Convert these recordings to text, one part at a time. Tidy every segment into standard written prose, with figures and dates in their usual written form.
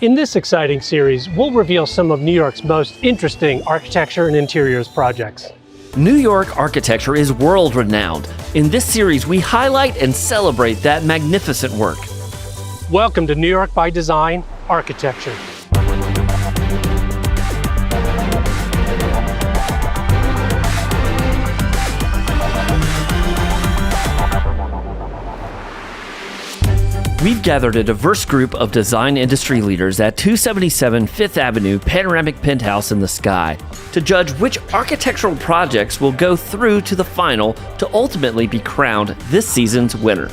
In this exciting series, we'll reveal some of New York's most interesting architecture and interiors projects. New York architecture is world-renowned. In this series, we highlight and celebrate that magnificent work. Welcome to New York by Design Architecture. We've gathered a diverse group of design industry leaders at 277 Fifth Avenue panoramic penthouse in the sky to judge which architectural projects will go through to the final to ultimately be crowned this season's winner.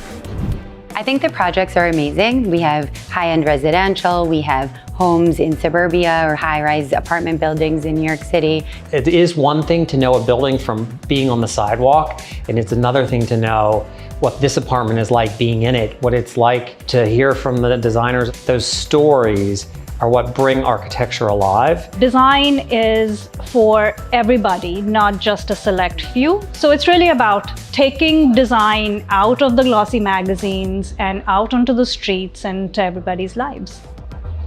I think the projects are amazing. We have high-end residential, we have homes in suburbia or high-rise apartment buildings in New York City. It is one thing to know a building from being on the sidewalk, and it's another thing to know what this apartment is like being in it, what it's like to hear from the designers. Those stories are what bring architecture alive. Design is for everybody, not just a select few. So it's really about taking design out of the glossy magazines and out onto the streets and to everybody's lives.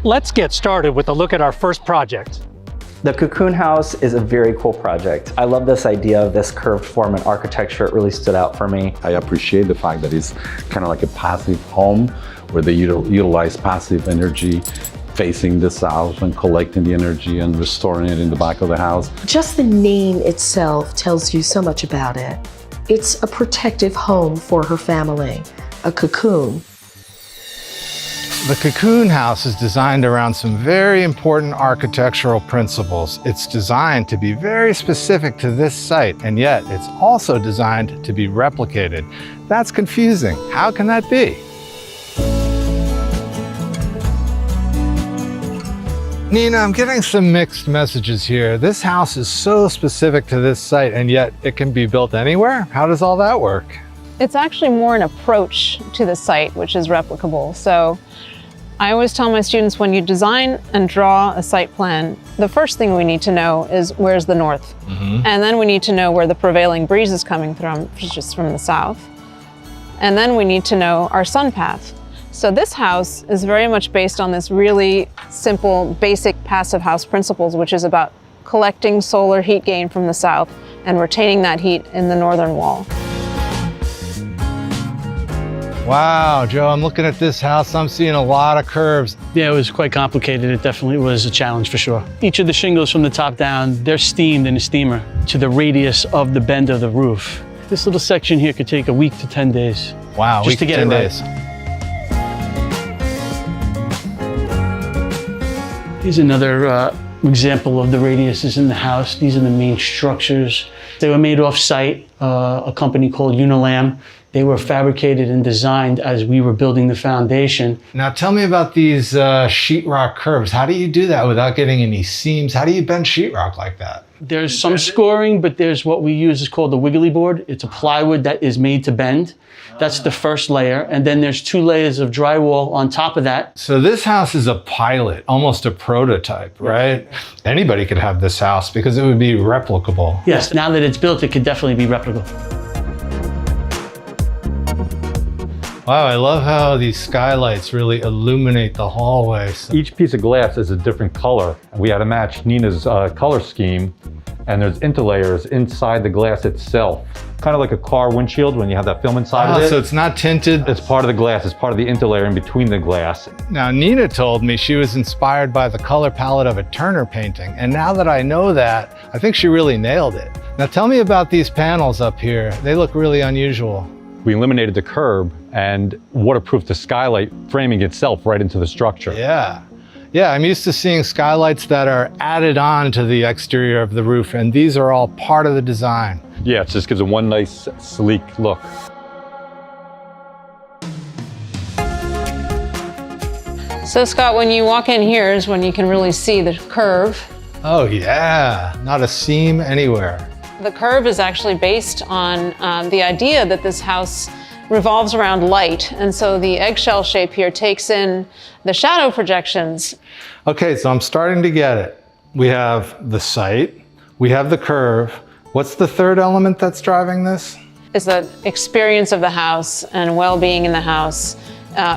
Let's get started with a look at our first project. The Cocoon House is a very cool project. I love this idea of this curved form in architecture. It really stood out for me. I appreciate the fact that it's kind of like a passive home where they utilize passive energy facing the south and collecting the energy and restoring it in the back of the house. Just the name itself tells you so much about it. It's a protective home for her family, a cocoon. The Cocoon House is designed around some very important architectural principles. It's designed to be very specific to this site, and yet it's also designed to be replicated. That's confusing. How can that be? Nina, I'm getting some mixed messages here. This house is so specific to this site, and yet it can be built anywhere? How does all that work? It's actually more an approach to the site, which is replicable. So I always tell my students, when you design and draw a site plan, the first thing we need to know is where's the north? And then we need to know where the prevailing breeze is coming from, which is from the south. And then we need to know our sun path. So this house is very much based on this really simple, basic passive house principles, which is about collecting solar heat gain from the south and retaining that heat in the northern wall. Wow, Joe, I'm looking at this house. I'm seeing a lot of curves. Yeah, it was quite complicated. It definitely was a challenge for sure. Each of the shingles from the top down, they're steamed in a steamer to the radius of the bend of the roof. This little section here could take a week to 10 days. Wow, just to get it right. Here's another example of the radiuses in the house. These are the main structures. They were made off-site, a company called Unilam. They were fabricated and designed as we were building the foundation. Now tell me about these sheetrock curves. How do you do that without getting any seams? How do you bend sheetrock like that? There's some scoring, but there's what we use is called the wiggly board. It's a plywood that is made to bend. That's the first layer. And then there's 2 layers of drywall on top of that. So this house is a pilot, almost a prototype, right? Anybody could have this house because it would be replicable. Yes, now that it's built, it could definitely be replicable. Wow, I love how these skylights really illuminate the hallways. Each piece of glass is a different color. We had to match Nina's color scheme, and there's interlayers inside the glass itself. Kind of like a car windshield when you have that film inside of it. So it's not tinted? It's part of the glass. It's part of the interlayer in between the glass. Now, Nina told me she was inspired by the color palette of a Turner painting, and now that I know that, I think she really nailed it. Now tell me about these panels up here. They look really unusual. We eliminated the curb and waterproofed the skylight framing itself right into the structure. Yeah, I'm used to seeing skylights that are added on to the exterior of the roof, and these are all part of the design. Yeah, it just gives it one nice, sleek look. So Scott, when you walk in here is when you can really see the curve. Oh yeah, not a seam anywhere. The curve is actually based on the idea that this house revolves around light. And so the eggshell shape here takes in the shadow projections. Okay, so I'm starting to get it. We have the site, we have the curve. What's the third element that's driving this? It's the experience of the house and well-being in the house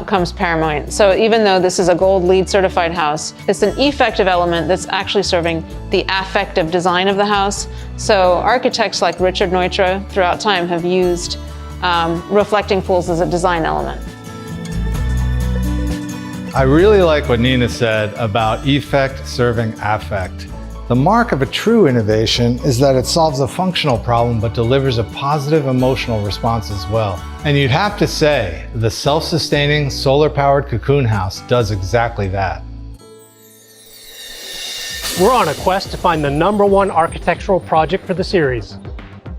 comes paramount. So even though this is a gold LEED certified house, it's an effective element that's actually serving the affective design of the house. So architects like Richard Neutra throughout time have used reflecting pools as a design element. I really like what Nina said about effect serving affect. The mark of a true innovation is that it solves a functional problem but delivers a positive emotional response as well. And you'd have to say, the self-sustaining solar-powered Cocoon House does exactly that. We're on a quest to find the #1 architectural project for the series.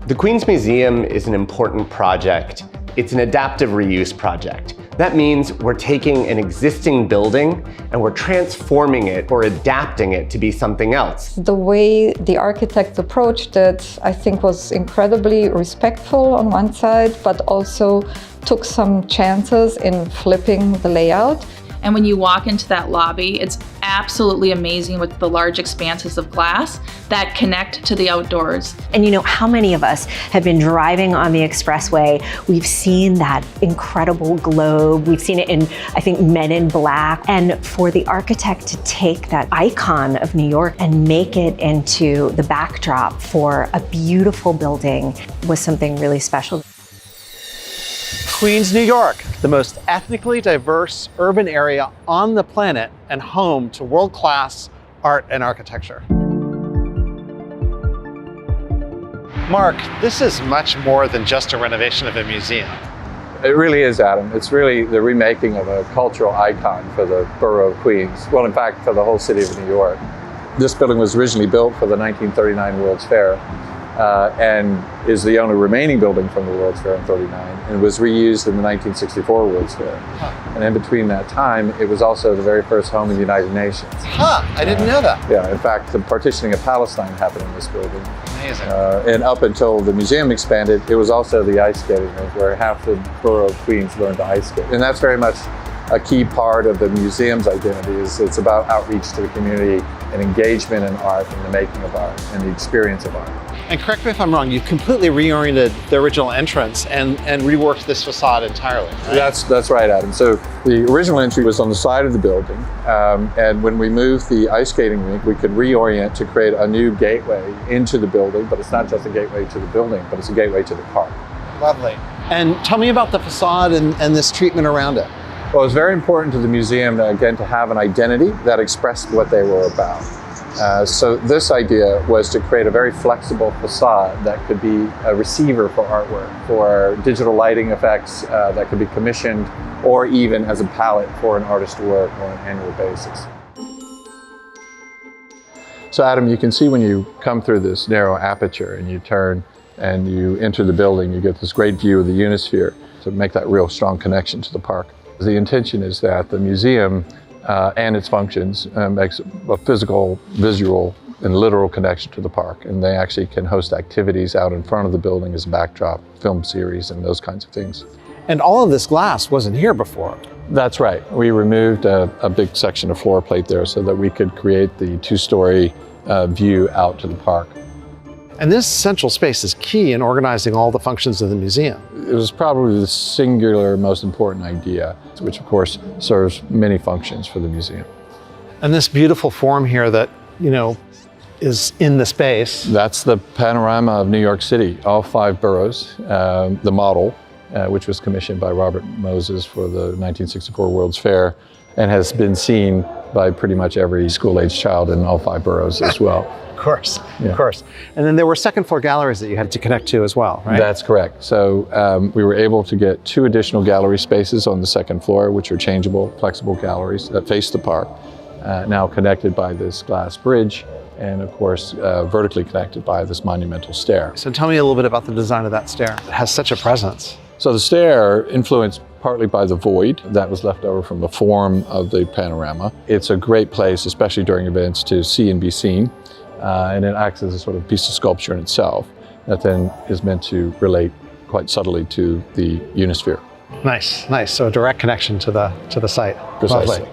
The Queen's Museum is an important project. It's an adaptive reuse project. That means we're taking an existing building and we're transforming it or adapting it to be something else. The way the architect approached it, I think, was incredibly respectful on one side, but also took some chances in flipping the layout. And when you walk into that lobby, it's absolutely amazing with the large expanses of glass that connect to the outdoors. And you know, how many of us have been driving on the expressway? We've seen that incredible globe. We've seen it in, I think, Men in Black. And for the architect to take that icon of New York and make it into the backdrop for a beautiful building was something really special. Queens, New York, the most ethnically diverse urban area on the planet and home to world-class art and architecture. Mark, this is much more than just a renovation of a museum. It really is, Adam. It's really the remaking of a cultural icon for the borough of Queens. Well, in fact, for the whole city of New York. This building was originally built for the 1939 World's Fair. And is the only remaining building from the World's Fair in '39, and was reused in the 1964 World's Fair. And in between that time, it was also the very first home of the United Nations. I didn't know that. Yeah, in fact, the partitioning of Palestine happened in this building. Amazing. And up until the museum expanded, it was also the ice skating rink where half the borough of Queens learned to ice skate. And that's very much a key part of the museum's identity. It's about outreach to the community and engagement in art and the making of art and the experience of art. And correct me if I'm wrong, you completely reoriented the original entrance and reworked this facade entirely, right? That's right, Adam. So the original entry was on the side of the building, and when we moved the ice skating rink, we could reorient to create a new gateway into the building, but it's not just a gateway to the building, but it's a gateway to the park. Lovely. And tell me about the facade and this treatment around it. Well, it's very important to the museum, again, to have an identity that expressed what they were about. So this idea was to create a very flexible facade that could be a receiver for artwork, for digital lighting effects that could be commissioned, or even as a palette for an artist to work on an annual basis. So Adam, you can see when you come through this narrow aperture and you turn and you enter the building, you get this great view of the Unisphere to make that real strong connection to the park. The intention is that the museum and its functions makes a physical, visual, and literal connection to the park. And they actually can host activities out in front of the building as a backdrop, film series, and those kinds of things. And all of this glass wasn't here before. That's right. We removed a big section of floor plate there so that we could create the two-story view out to the park. And this central space is key in organizing all the functions of the museum. It was probably the singular most important idea, which of course serves many functions for the museum. And this beautiful form here that, you know, is in the space. That's the panorama of New York City, all 5 boroughs. The model, which was commissioned by Robert Moses for the 1964 World's Fair, and has been seen by pretty much every school-age child in all 5 boroughs as well. Of course, of course. And then there were second floor galleries that you had to connect to as well, right? That's correct. So we were able to get 2 additional gallery spaces on the second floor, which are changeable, flexible galleries that face the park, now connected by this glass bridge, and of course, vertically connected by this monumental stair. So tell me a little bit about the design of that stair. It has such a presence. So the stair, influenced partly by the void that was left over from the form of the panorama. It's a great place, especially during events, to see and be seen. And it acts as a sort of piece of sculpture in itself that then is meant to relate quite subtly to the Unisphere. Nice, nice. So a direct connection to the site. Precisely. Lovely.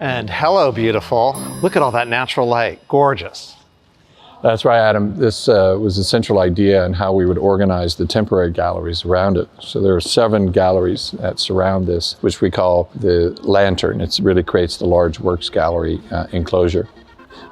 And hello, beautiful. Look at all that natural light. Gorgeous. That's right, Adam. This was a central idea in how we would organize the temporary galleries around it. So there are 7 galleries that surround this, which we call the lantern. It really creates the large works gallery enclosure.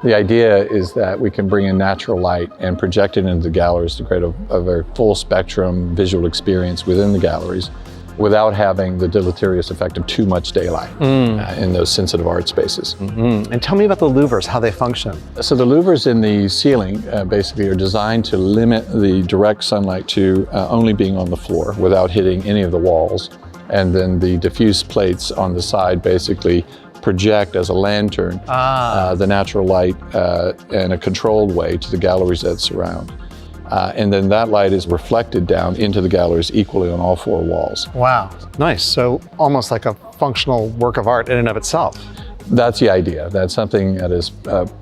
The idea is that we can bring in natural light and project it into the galleries to create a very full spectrum visual experience within the galleries, without having the deleterious effect of too much daylight in those sensitive art spaces. And tell me about the louvers, how they function. So the louvers in the ceiling basically are designed to limit the direct sunlight to only being on the floor without hitting any of the walls. And then the diffuse plates on the side basically project as a lantern the natural light in a controlled way to the galleries that surround. And then that light is reflected down into the galleries equally on all 4 walls. Wow, nice. So almost like a functional work of art in and of itself. That's the idea, that something that is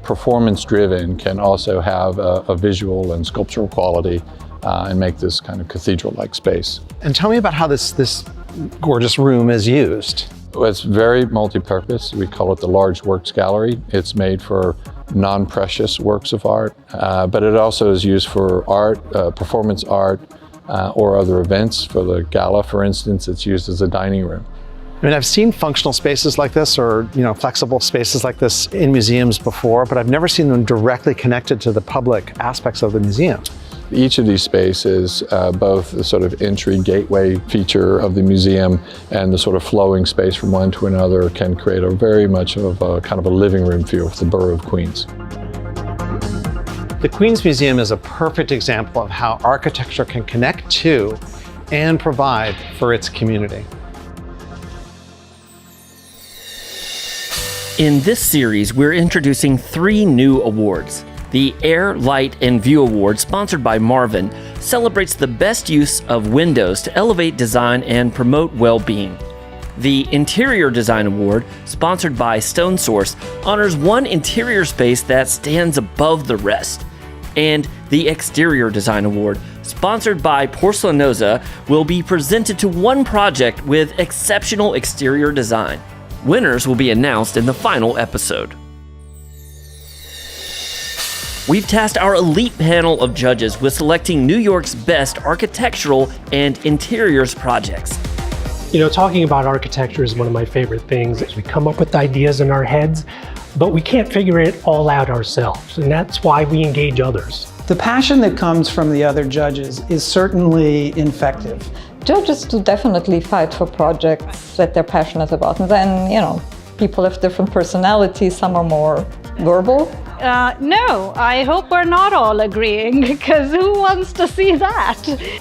performance-driven can also have a visual and sculptural quality and make this kind of cathedral-like space. And tell me about how this gorgeous room is used. Well, it's very multi-purpose. We call it the Large Works Gallery. It's made for non-precious works of art, but it also is used for art, performance art, or other events. For the gala, for instance, it's used as a dining room. I mean, I've seen functional spaces like this or, flexible spaces like this in museums before, but I've never seen them directly connected to the public aspects of the museum. Each of these spaces, both the sort of entry gateway feature of the museum and the sort of flowing space from one to another, can create a very much of a kind of a living room feel for the borough of Queens. The Queens Museum is a perfect example of how architecture can connect to and provide for its community. In this series, we're introducing 3 new awards. The Air, Light, and View Award, sponsored by Marvin, celebrates the best use of windows to elevate design and promote well-being. The Interior Design Award, sponsored by Stone Source, honors one interior space that stands above the rest. And the Exterior Design Award, sponsored by Porcelanosa, will be presented to one project with exceptional exterior design. Winners will be announced in the final episode. We've tasked our elite panel of judges with selecting New York's best architectural and interiors projects. Talking about architecture is one of my favorite things. We come up with ideas in our heads, but we can't figure it all out ourselves, and that's why we engage others. The passion that comes from the other judges is certainly infective. Judges do definitely fight for projects that they're passionate about, and then, people have different personalities. Some are more verbal. No, I hope we're not all agreeing, because who wants to see that?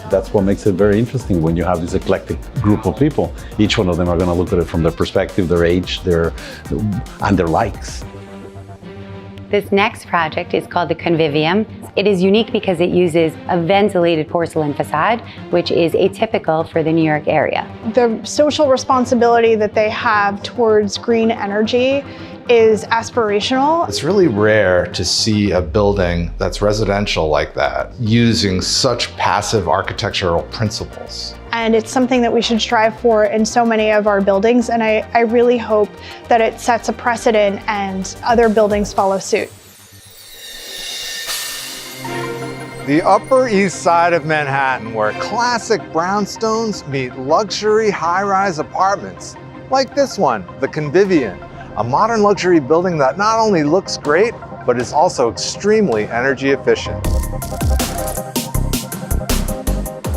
That's what makes it very interesting when you have this eclectic group of people. Each one of them are going to look at it from their perspective, their age, and their likes. This next project is called the Convivium. It is unique because it uses a ventilated porcelain facade, which is atypical for the New York area. The social responsibility that they have towards green energy is aspirational. It's really rare to see a building that's residential like that using such passive architectural principles. And it's something that we should strive for in so many of our buildings, and I really hope that it sets a precedent and other buildings follow suit. The Upper East Side of Manhattan, where classic brownstones meet luxury high-rise apartments, like this one, the Convivium, a modern luxury building that not only looks great, but is also extremely energy efficient.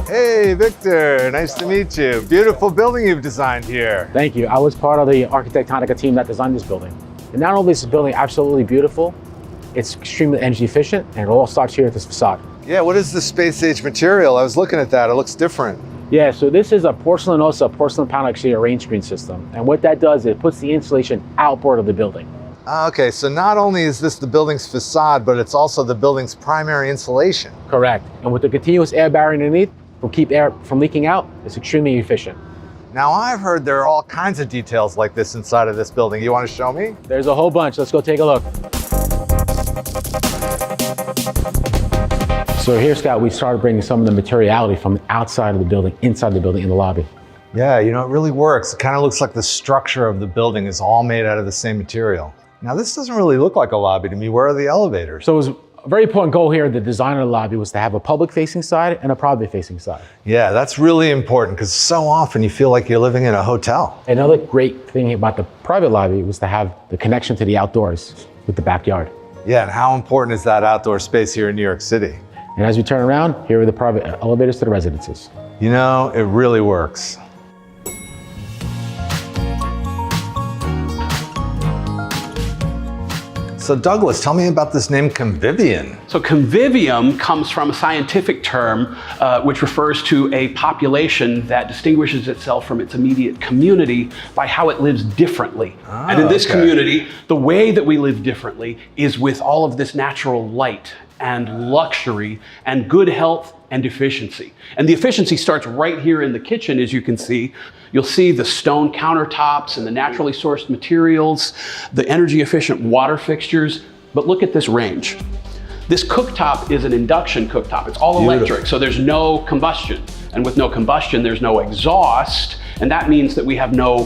Hey, Victor, nice to meet you. Beautiful building you've designed here. Thank you. I was part of the Architectonica team that designed this building. And not only is this building absolutely beautiful, it's extremely energy efficient, and it all starts here at this facade. Yeah, what is the space-age material? I was looking at that, it looks different. Yeah, so this is a Porcelanosa porcelain panel exterior rain screen system. And what that does is it puts the insulation outboard of the building. Okay, so not only is this the building's facade, but it's also the building's primary insulation. Correct. And with the continuous air barrier underneath, will keep air from leaking out, it's extremely efficient. Now I've heard there are all kinds of details like this inside of this building. You want to show me? There's a whole bunch, let's go take a look. So here, Scott, we started bringing some of the materiality from outside of the building, inside the building, in the lobby. Yeah, it really works. It kind of looks like the structure of the building is all made out of the same material. Now this doesn't really look like a lobby to me. Where are the elevators? So it was A very important goal here in the design of the lobby was to have a public-facing side and a private-facing side. Yeah, that's really important because so often you feel like you're living in a hotel. Another great thing about the private lobby was to have the connection to the outdoors with the backyard. Yeah, and how important is that outdoor space here in New York City? And as we turn around, here are the private elevators to the residences. You know, it really works. So Douglas, tell me about this name Convivium. So convivium comes from a scientific term which refers to a population that distinguishes itself from its immediate community by how it lives differently. And in this community, the way that we live differently is with all of this natural light and luxury and good health and efficiency. And the efficiency starts right here in the kitchen, as you can see. You'll see the stone countertops and the naturally sourced materials, the energy efficient water fixtures, but look at this range. This cooktop is an induction cooktop. It's all electric, so there's no combustion. And with no combustion, there's no exhaust, and that means that we have no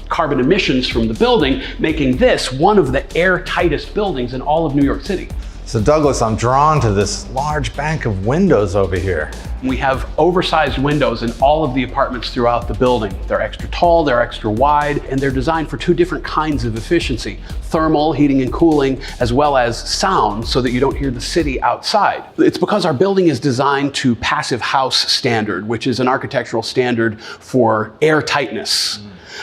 carbon emissions from the building, making this one of the air-tightest buildings in all of New York City. So Douglas, I'm drawn to this large bank of windows over here. We have oversized windows in all of the apartments throughout the building. They're extra tall, they're extra wide, and they're designed for two different kinds of efficiency: thermal, heating and cooling, as well as sound, so that you don't hear the city outside. It's because our building is designed to Passive House standard, which is an architectural standard for air tightness.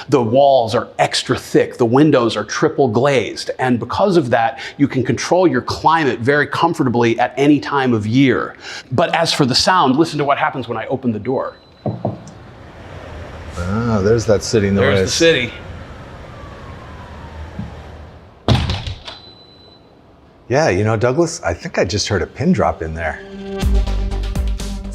The walls are extra thick, the windows are triple glazed, and because of that, you can control your climate very comfortably at any time of year. But as for the sound, listen to what happens when I open the door. Ah, there's that city noise. There's the city. Yeah, you know, Douglas, I think I just heard a pin drop in there.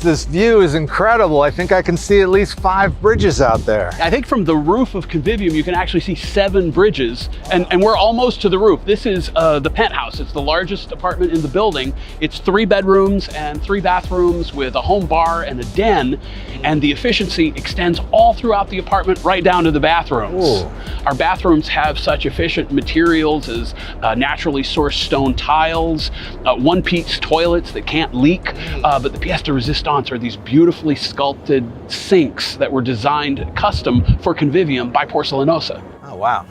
This view is incredible. I think I can see at least 5 bridges out there. I think from the roof of Convivium, you can actually see 7 bridges, and we're almost to the roof. This is the Penthouse. It's the largest apartment in the building. It's 3 bedrooms and 3 bathrooms with a home bar and a den, and the efficiency extends all throughout the apartment right down to the bathrooms. Ooh. Our bathrooms have such efficient materials as naturally sourced stone tiles, one-piece toilets that can't leak, but the pièce de résistance are these beautifully sculpted sinks that were designed custom for Convivium by Porcelanosa. Oh, wow.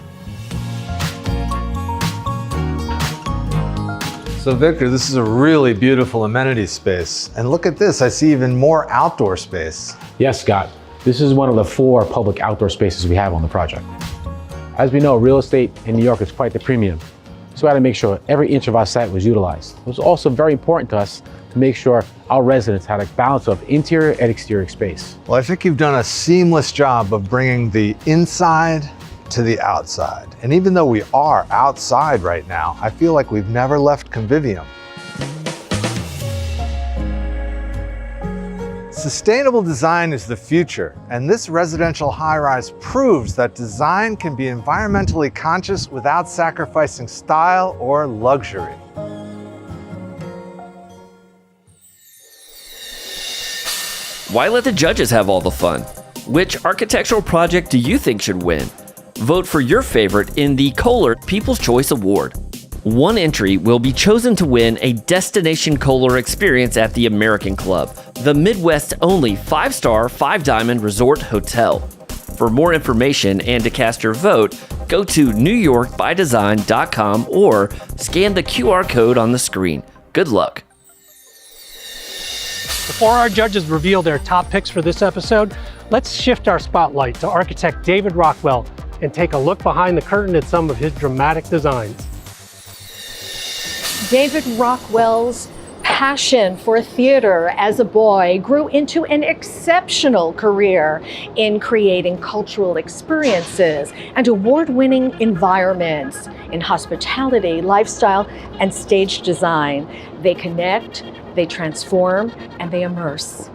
So Victor, this is a really beautiful amenity space. And look at this, I see even more outdoor space. Yes, Scott. This is one of the 4 public outdoor spaces we have on the project. As we know, real estate in New York is quite the premium. So we had to make sure every inch of our site was utilized. It was also very important to us to make sure our residents had a balance of interior and exterior space. Well, I think you've done a seamless job of bringing the inside to the outside. And even though we are outside right now, I feel like we've never left Convivium. Sustainable design is the future, and this residential high-rise proves that design can be environmentally conscious without sacrificing style or luxury. Why let the judges have all the fun? Which architectural project do you think should win? Vote for your favorite in the Kohler People's Choice Award. One entry will be chosen to win a Destination Kohler experience at the American Club, the Midwest's only 5-star, 5-diamond resort hotel. For more information and to cast your vote, go to newyorkbydesign.com or scan the QR code on the screen. Good luck. Before our judges reveal their top picks for this episode, let's shift our spotlight to architect David Rockwell and take a look behind the curtain at some of his dramatic designs. David Rockwell's passion for theater as a boy grew into an exceptional career in creating cultural experiences and award-winning environments in hospitality, lifestyle, and stage design. They connect, they transform, and they immerse.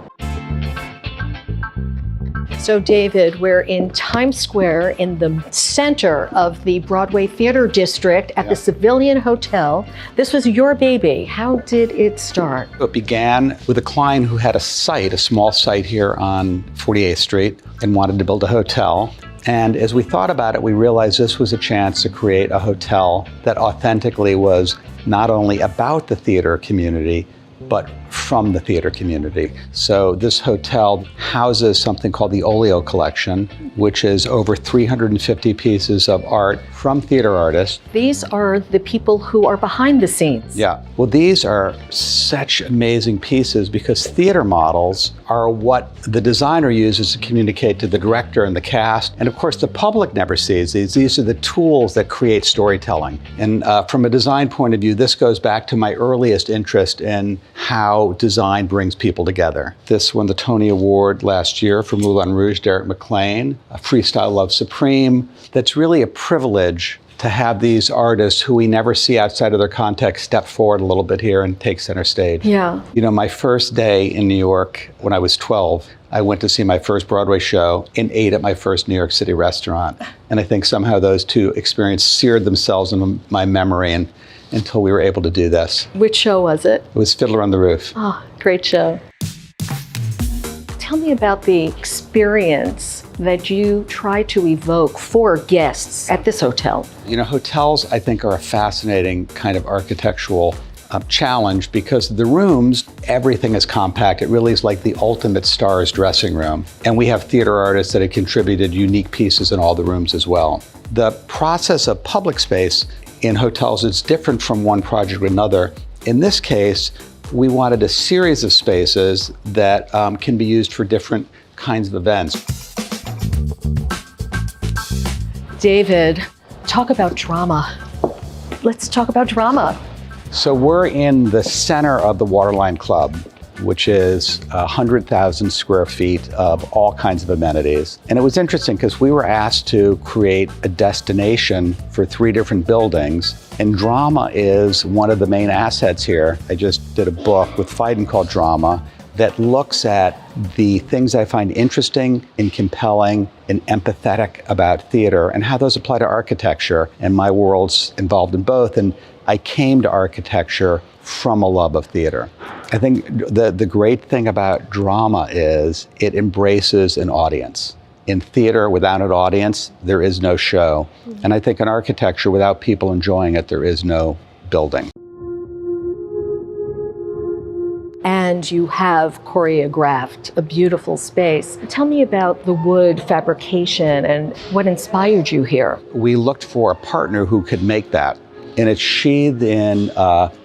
So David, we're in Times Square in the center of the Broadway Theater District at the Civilian Hotel. This was your baby. How did it start? It began with a client who had a site, a small site here on 48th Street, and wanted to build a hotel. And as we thought about it, we realized this was a chance to create a hotel that authentically was not only about the theater community, but from the theater community. So this hotel houses something called the Olio Collection, which is over 350 pieces of art from theater artists. These are the people who are behind the scenes. Yeah, well, these are such amazing pieces because theater models are what the designer uses to communicate to the director and the cast. And of course, the public never sees these. These are the tools that create storytelling. And from a design point of view, this goes back to my earliest interest in how design brings people together. This won the Tony Award last year for Moulin Rouge, Derek McLean, a Freestyle Love Supreme. That's really a privilege to have these artists who we never see outside of their context step forward a little bit here and take center stage. Yeah. You know, my first day in New York when I was 12, I went to see my first Broadway show and ate at my first New York City restaurant. And I think somehow those two experiences seared themselves in my memory until we were able to do this. Which show was it? It was Fiddler on the Roof. Oh, great show. Tell me about the experience that you try to evoke for guests at this hotel. You know, hotels, I think, are a fascinating kind of architectural challenge because the rooms, everything is compact. It really is like the ultimate star's dressing room. And we have theater artists that have contributed unique pieces in all the rooms as well. The process of public space in hotels is different from one project to another. In this case, we wanted a series of spaces that can be used for different kinds of events. David, talk about drama. Let's talk about drama. So we're in the center of the Waterline Club, which is 100,000 square feet of all kinds of amenities. And it was interesting because we were asked to create a destination for 3 different buildings. And drama is one of the main assets here. I just did a book with Fiden called Drama that looks at the things I find interesting and compelling and empathetic about theater and how those apply to architecture. And my world's involved in both. And I came to architecture from a love of theater. I think the great thing about drama is it embraces an audience. In theater, without an audience, there is no show. And I think in architecture, without people enjoying it, there is no building. And you have choreographed a beautiful space. Tell me about the wood fabrication and what inspired you here. We looked for a partner who could make that. And it's sheathed in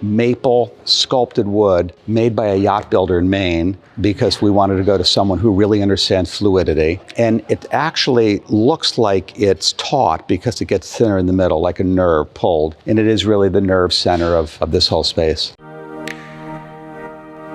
maple sculpted wood made by a yacht builder in Maine because we wanted to go to someone who really understands fluidity. And it actually looks like it's taut because it gets thinner in the middle, like a nerve pulled. And it is really the nerve center of this whole space.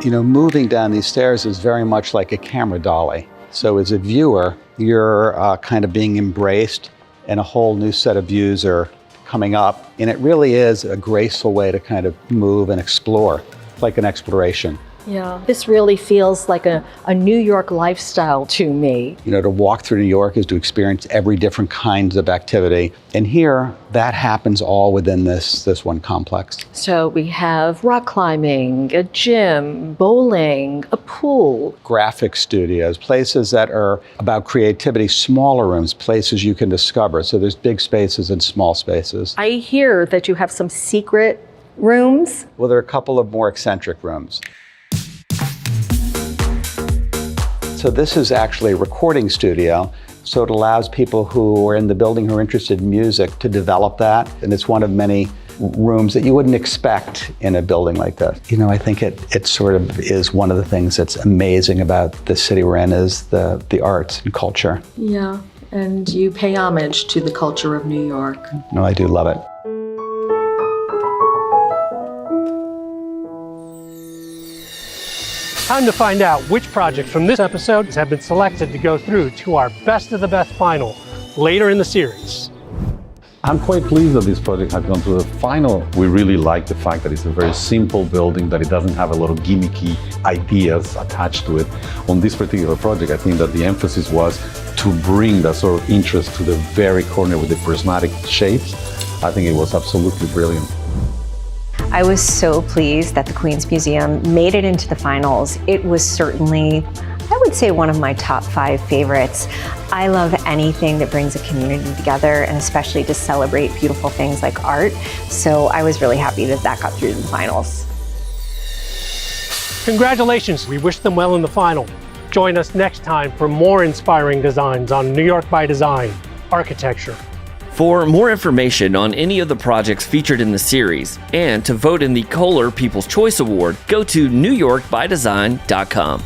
You know, moving down these stairs is very much like a camera dolly. So as a viewer, you're kind of being embraced and a whole new set of views are coming up. And it really is a graceful way to kind of move and explore, like an exploration. Yeah, this really feels like a New York lifestyle to me. You know, to walk through New York is to experience every different kinds of activity. And here, that happens all within this one complex. So we have rock climbing, a gym, bowling, a pool. Graphic studios, places that are about creativity, smaller rooms, places you can discover. So there's big spaces and small spaces. I hear that you have some secret rooms. Well, there are a couple of more eccentric rooms. So this is actually a recording studio. So it allows people who are in the building who are interested in music to develop that. And it's one of many rooms that you wouldn't expect in a building like this. You know, I think it sort of is one of the things that's amazing about the city we're in is the arts and culture. Yeah, and you pay homage to the culture of New York. No, I do love it. Time to find out which projects from this episode have been selected to go through to our Best of the Best final later in the series. I'm quite pleased that this project has gone to the final. We really like the fact that it's a very simple building, that it doesn't have a lot of gimmicky ideas attached to it. On this particular project, I think that the emphasis was to bring that sort of interest to the very corner with the prismatic shapes. I think it was absolutely brilliant. I was so pleased that the Queens Museum made it into the finals. It was certainly, I would say, one of my top 5 favorites. I love anything that brings a community together, and especially to celebrate beautiful things like art. So I was really happy that that got through to the finals. Congratulations, we wish them well in the final. Join us next time for more inspiring designs on New York by Design, Architecture. For more information on any of the projects featured in the series, and to vote in the Kohler People's Choice Award, go to newyorkbydesign.com.